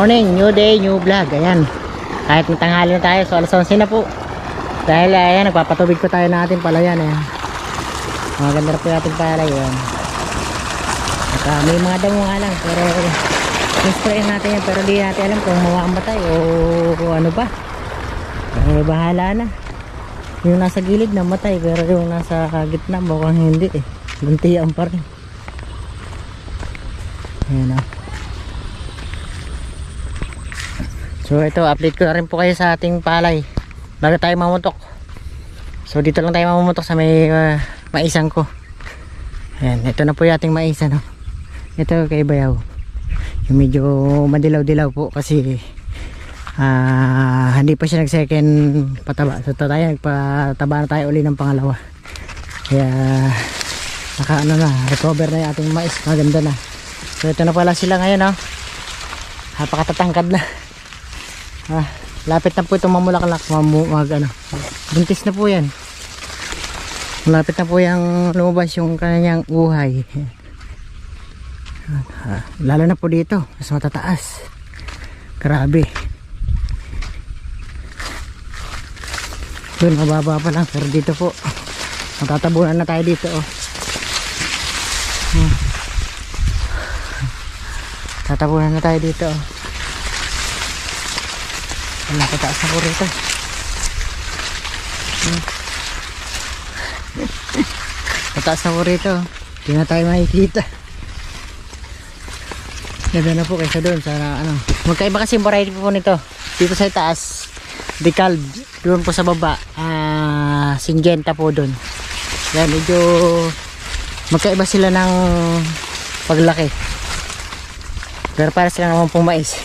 morning, new day, new vlog. Ayan, kahit matanghali na tayo, so alas 11 na po. Dahil ayan, nagpapatubig ko tayo na ating palayan. Ayan, maganda na po yung ating palay. Ayan, at may mga damo nga lang, pero sprayin natin yan, pero di natin alam kung mamamatay o ano ba. Bahala na. Yung nasa gilid namatay, pero yung nasa gitna mukhang hindi eh, luntian pa rin. Ayan o. So ito, update ko na rin po kayo sa ating palay bago tayo mamutok. So dito lang tayo mamutok sa may maisang ko. Ayan, ito na po yung ating maisa, no? Ito kay Bayaw, yung medyo madilaw-dilaw po kasi hindi pa siya nag second pataba. So tayo nagpataba na tayo uli ng pangalawa. Kaya naka ano na, recover na yung ating mais, maganda na. So ito na pala sila ngayon, no? Napakatatangkad na. Lapit na po itong mamulaklak, buntis na po yan. Malapit na po yung lumabas yung kanyang uhay. Lalo na po dito, mas matataas. Grabe. Doon mababa pa lang, pero dito po matatabunan na tayo dito, oh. Tatabunan na tayo dito, oh. Nakataas na po rito. Mataas na po rito. Hindi na tayo makikita. Ganda na po kaysa doon sa ano. Magkaiba kasi yung variety po nito. Dito sa taas decal, doon po sa baba Syngenta po doon. Yan, medyo magkaiba sila ng paglaki. Pero para sila naman pong mais.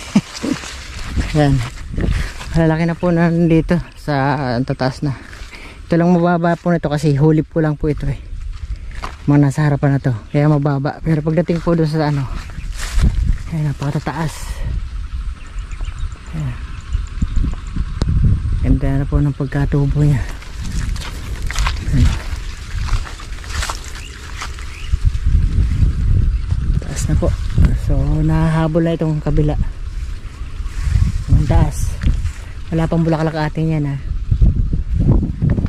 Yan, malalaki na po nandito sa tataas na. Ito lang mababa po nito kasi hulip po lang po ito eh. Mga nasa harapan na to, kaya mababa. Pero pagdating po doon sa ano, ay napakatataas. Ayan. Ganda na po ng pagkatubo niya. Ayan. Taas na po. So nahahabol na itong kabila. Taas. Wala pang bulaklak atin yan, ha.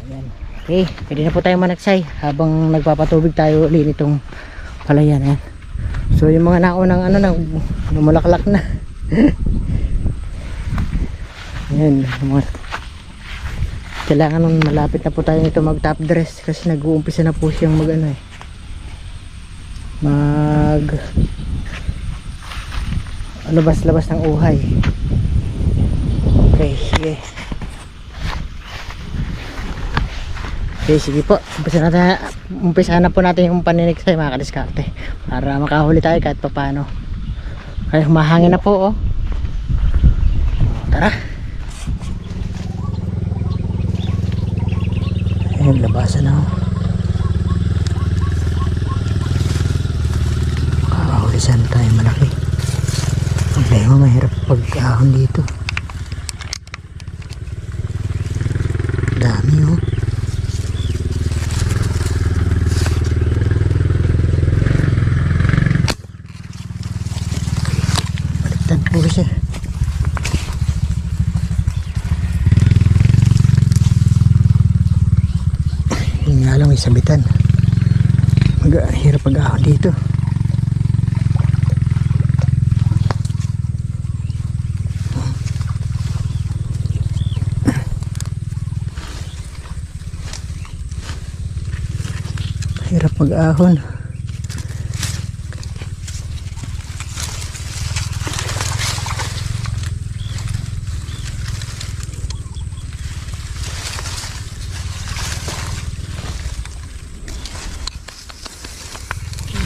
Ayan. Okay, pwede na po tayo managsay habang nagpapatubig tayo ulit nitong palayan. Ayan. So yung mga naunang ano na lumulaklak na. Ayan, kailangan nung malapit na po tayo nito mag top dress kasi nag-uumpisa na po siyang mag ano eh, labas-labas ng uhay. Okay, sige. Okay, sige po. Umpisa na po natin yung paninigsay, mga kadiskarte, para makahuli tayo kahit pa paano. Okay, humahangin na po, oh. Tara. Ayun, labasan na, oh. Makahuli sana tayo malaki. Okay, mahirap pag-ahon dito. Dami, oh. Baliktad po siya. Yun nga lang, may sabitan. Hirap pag-ahon dito. Hirap mag-ahon.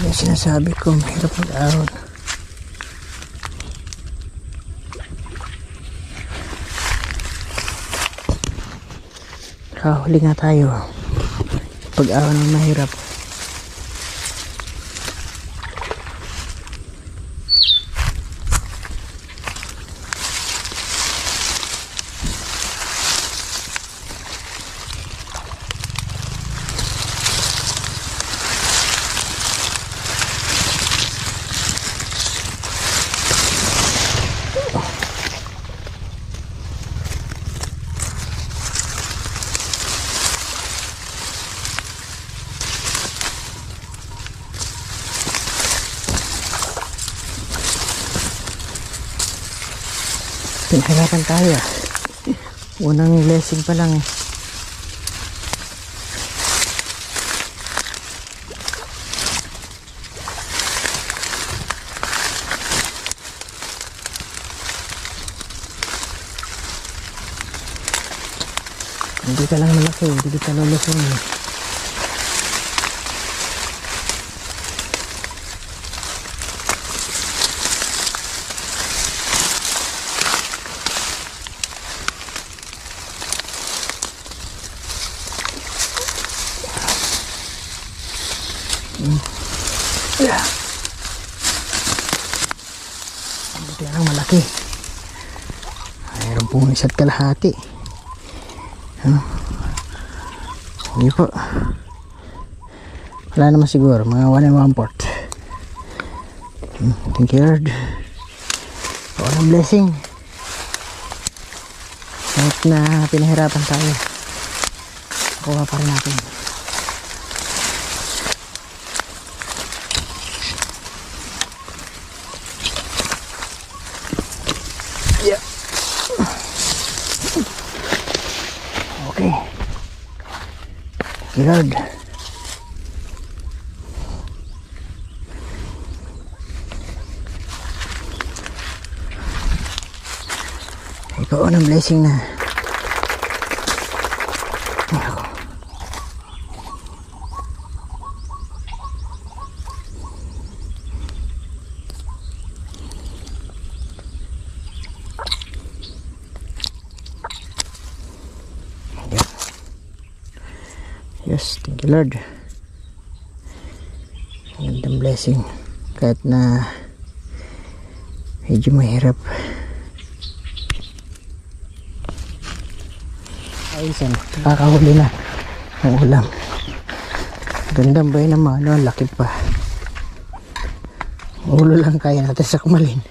Yung sinasabi ko, mahirap mag-ahon. Kahuli nga tayo. Pag-ahon ang mahirap. Nahirapan tayo ah. Unang blessing pa lang eh. Hindi ka lang malaki, hindi kita lulusong eh. Hindi lang malaki. Mayroon pong isa't kalahati. Hindi po. Wala naman siguro. Mga 1 and 1/4. Thank you Lord. Walang blessing. Kahit na pinahirapan tayo, kuha pa rin natin. Yeah. Okay. Thank you Lord. Ikaw ng blessing na. Ako. Yes, thank you Lord. Magandang blessing kahit na medyo mahirap. Ayun, kakahuli na ang ulam. Gandang bay naman, no? Laki pa. Ulo lang kaya natin sa kumalin.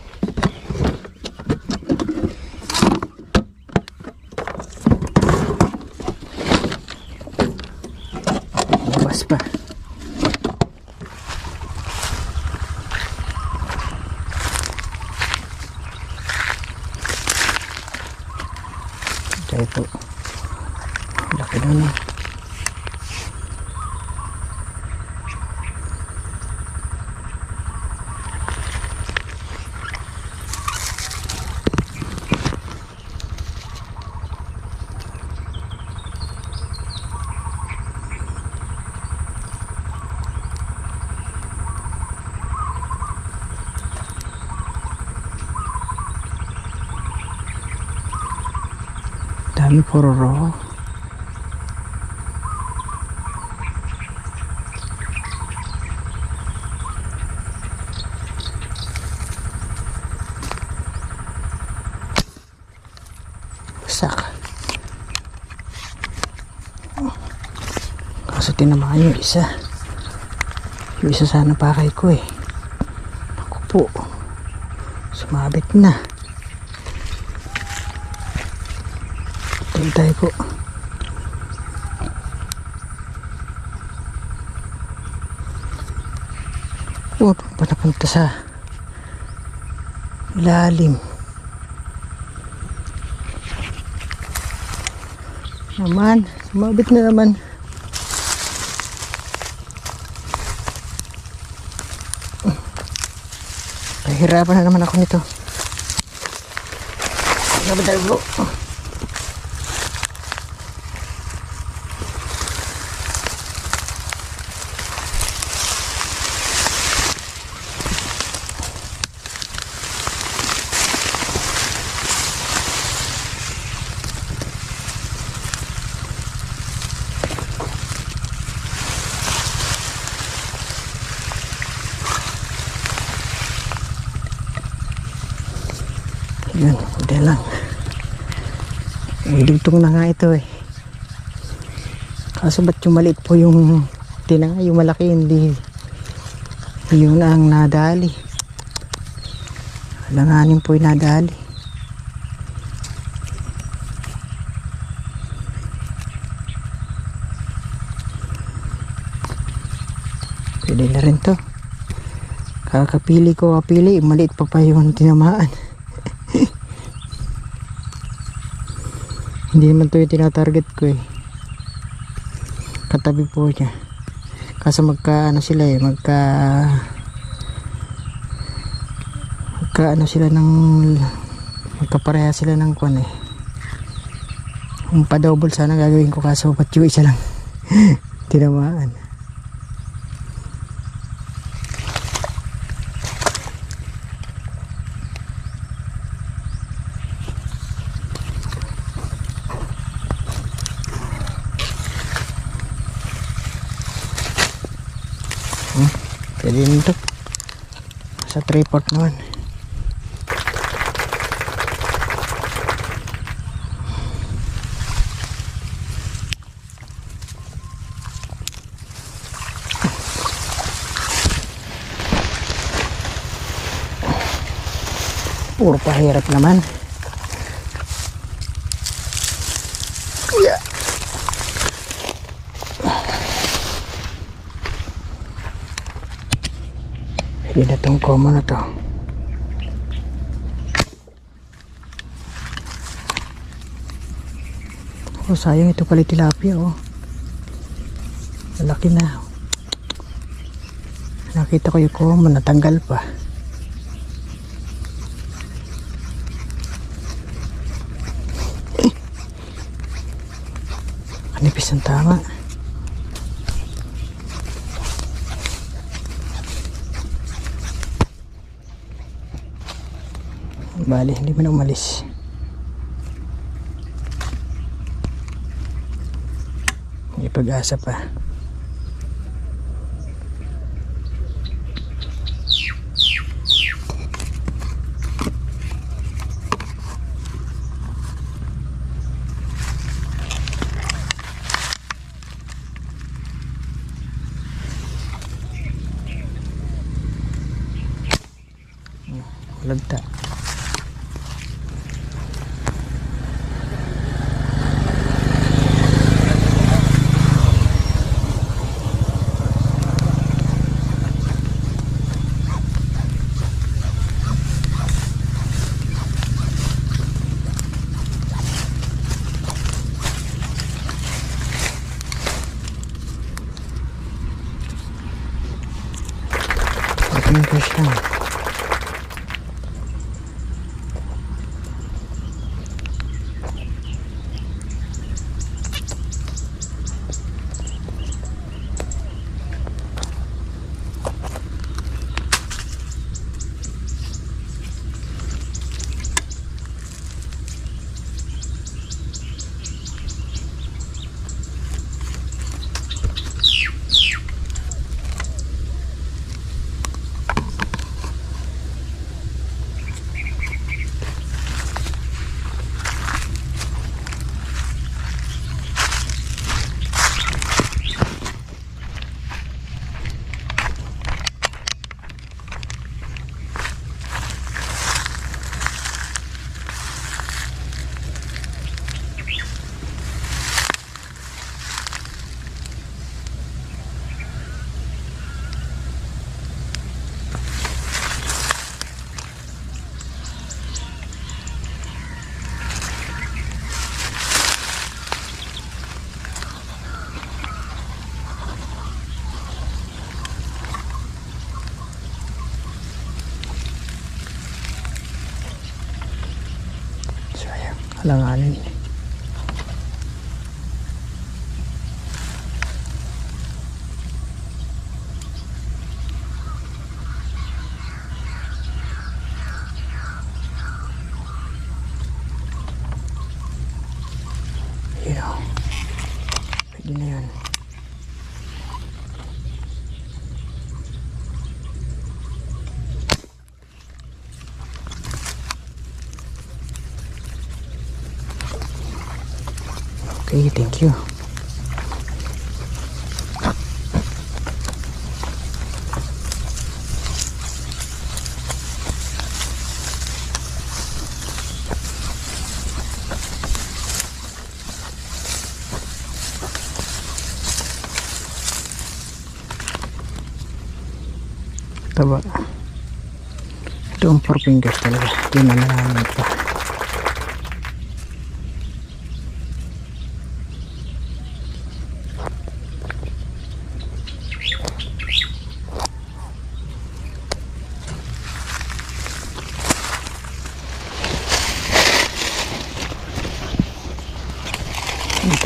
Labas pa. Kaya po. Laki na na. Dami pororo. Kaso tinamaan yung isa. Yung isa sana pakay ko eh. Naku po. Sumabit na. Hintay ko. Oh, panapunta sa ilalim. Naman, sumabit na naman. Pahirapan na naman ako nito. Nabadal bro. Yan, hindi lang. Idugtong na nga ito eh. Kaso ba't yung maliit po yung tinanga, yung malaki hindi yun ang nadali. Alanganin po yung nadali. Pwede na rin to. Kakapili ko, maliit pa pa yung tinamaan. Hindi naman to yung tinatarget ko eh. Katabi po niya. Kaso magka ano sila eh, magka ano sila ng magkapareha sila ng kwan eh. Kung pa-double sana gagawin ko, kaso ba't yung isa lang tinamaan. Pwede nito sa tripod naman. Puro pahirap naman. Pwede na itong common na to. Oh, sayang, ito pala tilapia oh. Malaki na. Nakita ko yung common, natanggal pa. Nipis ang tama. Bali, hindi mo na umalis. May pag-asa pa. Lagta. Yung fish lang. Alanganin. Yeah. Pwede na yan. Okay, thank you. Taba. Ito ang 4 fingers talaga. Hindi na namin pa.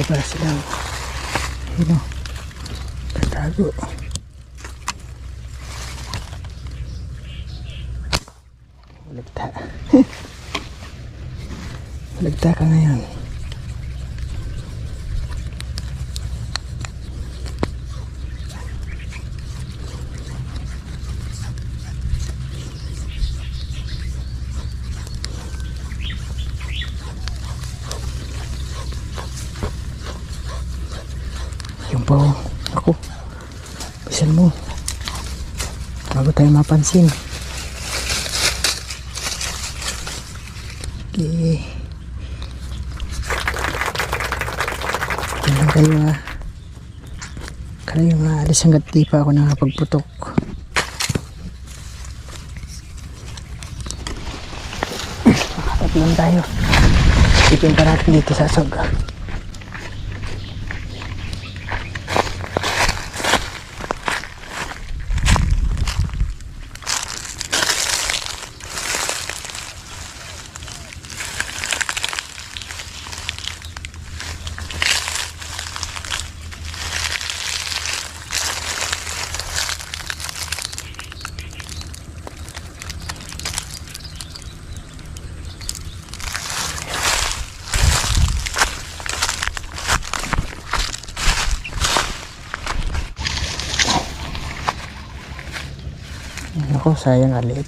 para sila. Yun o. Tatago. Balagta. Balagta ka ngayon. Yung po, ako, bisan mo bago tayo mapansin. Okay, yan kayo kayo maalis hanggat di pa ako nakapagputok. Makatatlong tayo, ipin pa natin dito sa sog. Ako, sayang alit.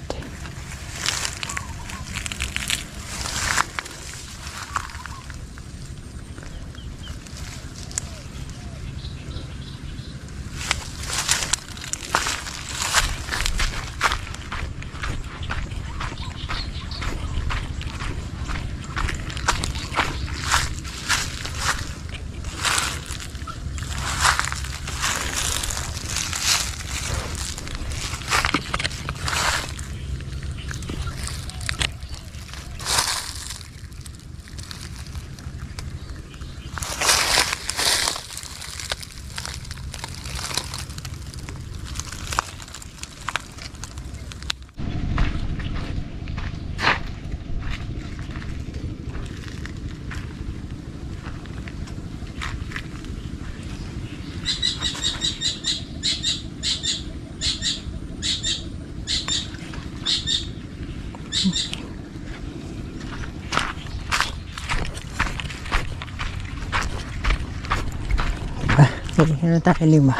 Ano tayo 5?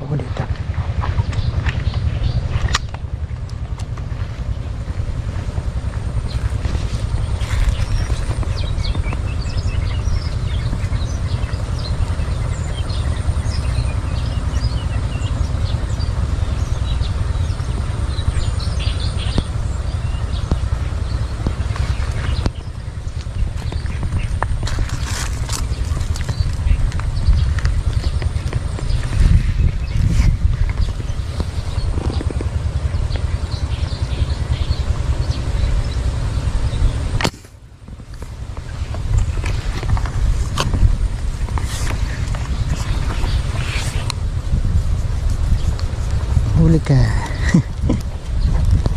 Ako dito. Huli ka.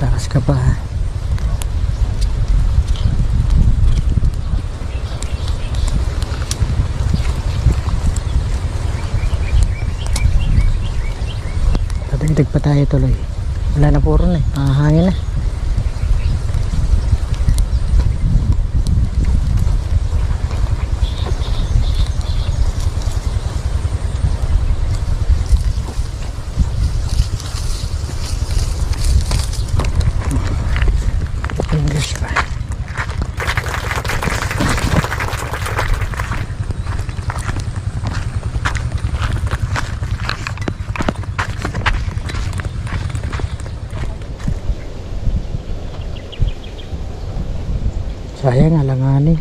Takas ka pa. Dadagdag pa tayo tuloy. Wala na puro na eh. Hangin na. Sayang alanganin.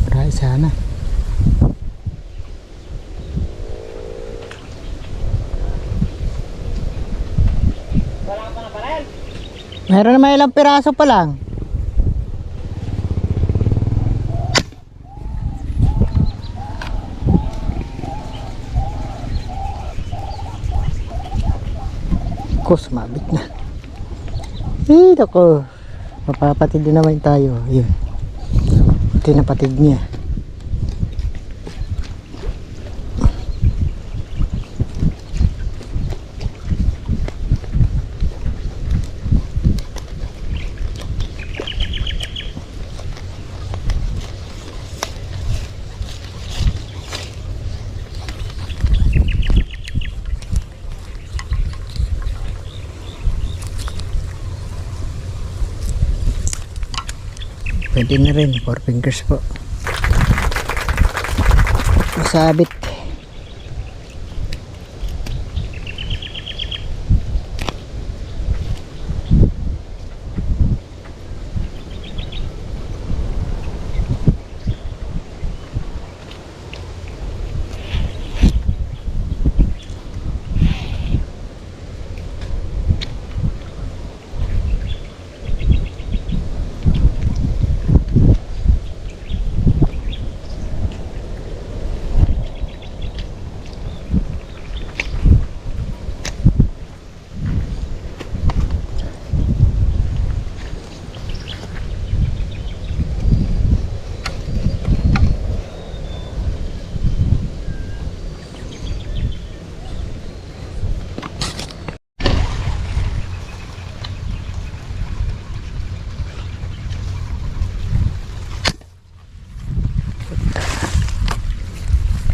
Marami sana. Wala pa na parel? Mayroon naman ilang piraso pa lang. Kus, mabit na. Nako. Mapapatid din naman tayo. Yun. Ito yung napatid niya. Pwede na rin, 4 fingers po. Masabit.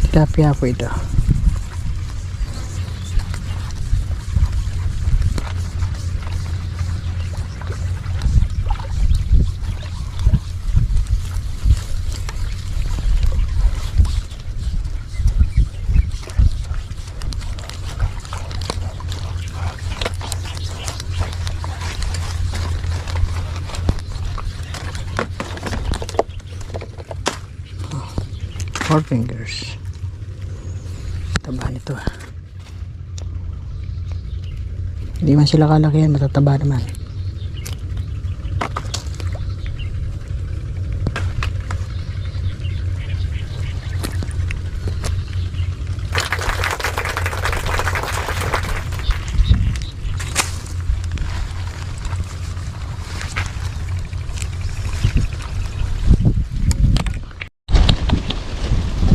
Tilapia po ito. Four fingers. Taba nito. Hindi man sila kalaki yan, matataba naman.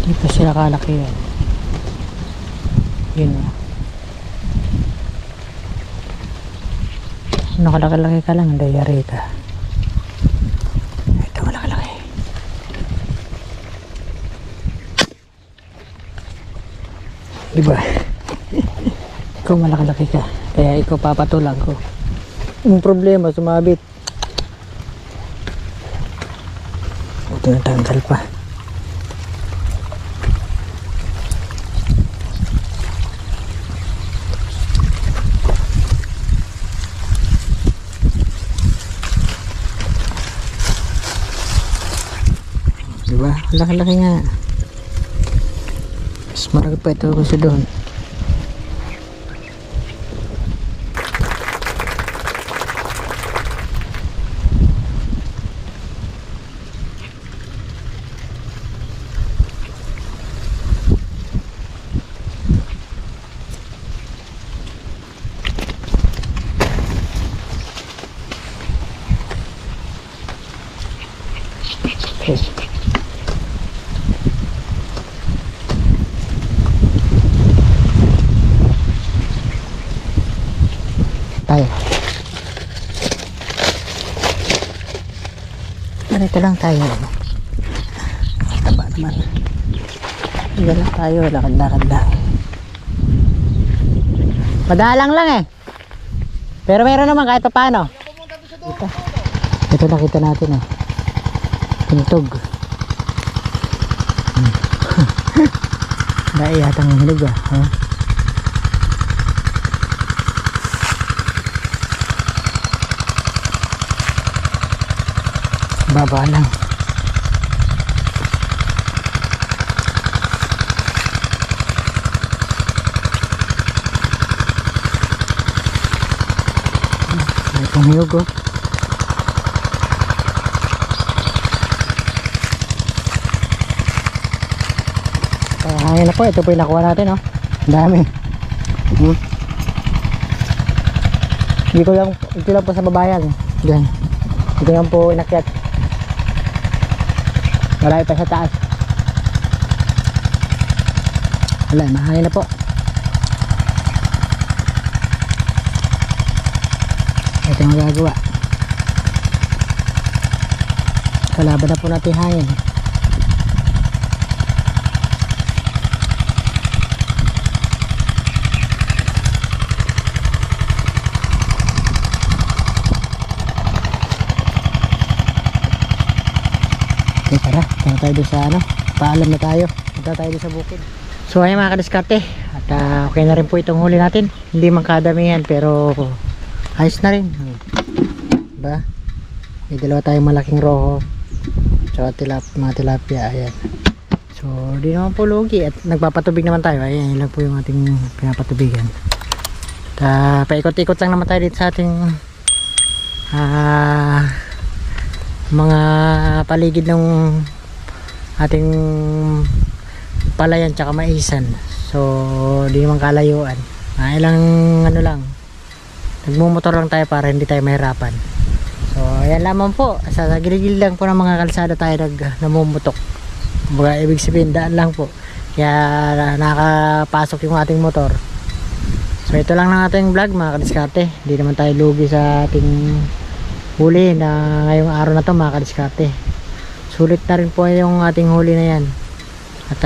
Hindi pa sila kalaki yan. Yun na. Nakalaki-laki ka lang, diary ka. Ito malaki-laki. Diba? Ikaw malaki-laki ka. Kaya ikaw papatulang ko. Yung problema, sumabit. Ito natanggal pa. Diba? Laki-laki nga. Mas marami pa ito gusto doon. Okay. Tayo. Narito lang tayo. Taba naman. Hindi lang tayo. Lakad-lakad lang. Madalang lang eh. Pero meron naman kahit pa paano. Ito nakita natin oh. Tintog. Dahil yatang hinog ah. Huh? Baba lang. May panghinog oh. Hangin na po. Ito po yung nakuha natin oh. Ang dami. Ito lang po sa babayan. Diyan. Ito lang po inakyat. Marami pa sa taas. Wala, mahangin na po. Ito yung magagawa. Kalaban na po natin hangin. Okay, tara. Tara tayo doon sa ano. Paalam na tayo. Punta tayo doon sa bukid. So ayun mga kadiskarte. At okay na rin po itong huli natin. Hindi man kadamihan pero ayos na rin. Diba? May dalawa tayong malaking roho. Tsaka mga tilapia. Ayan. So di naman po lugi. At nagpapatubig naman tayo. Ayan, yun lang po yung ating pinapatubigan. At paikot-ikot lang naman tayo dito sa ating mga paligid ng ating palayan tsaka maisan. So di naman kalayuan. Ilang ano lang, nagmumotor lang tayo para hindi tayo mahirapan. So ayan lamang po, sa gilid-gilid lang po ng mga kalsada tayo namumutok. Baga ibig sabihin daan lang po, kaya nakapasok yung ating motor. So ito lang ng ating vlog mga kadiskarte. Hindi naman tayo lugi sa ating huli na ngayong araw na to mga kadiskarte. Sulit na rin po yung ating huli na yan. At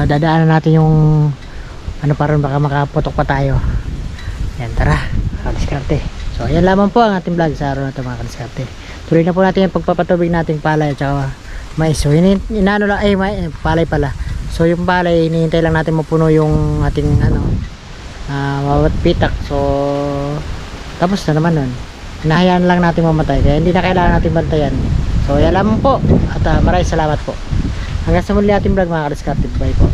dadaanan natin yung ano pa rin, baka makaputok pa tayo. Yan, tara mga kadiskarte. So ayan lamang po ang ating vlog sa araw na to mga kadiskarte. Tuloy na po natin yung pagpapatubig nating palay at saka mais. So inaano lang, palay pala. So yung palay hinihintay lang natin mapuno yung ating ano mawat pitak. So tapos na naman nun, hinahayaan lang natin mamatay, kaya hindi na kailangan natin bantayan. So yan lamang po at maraming salamat po. Hanggang sa muli ating vlog mga kadiskarte. Bye po.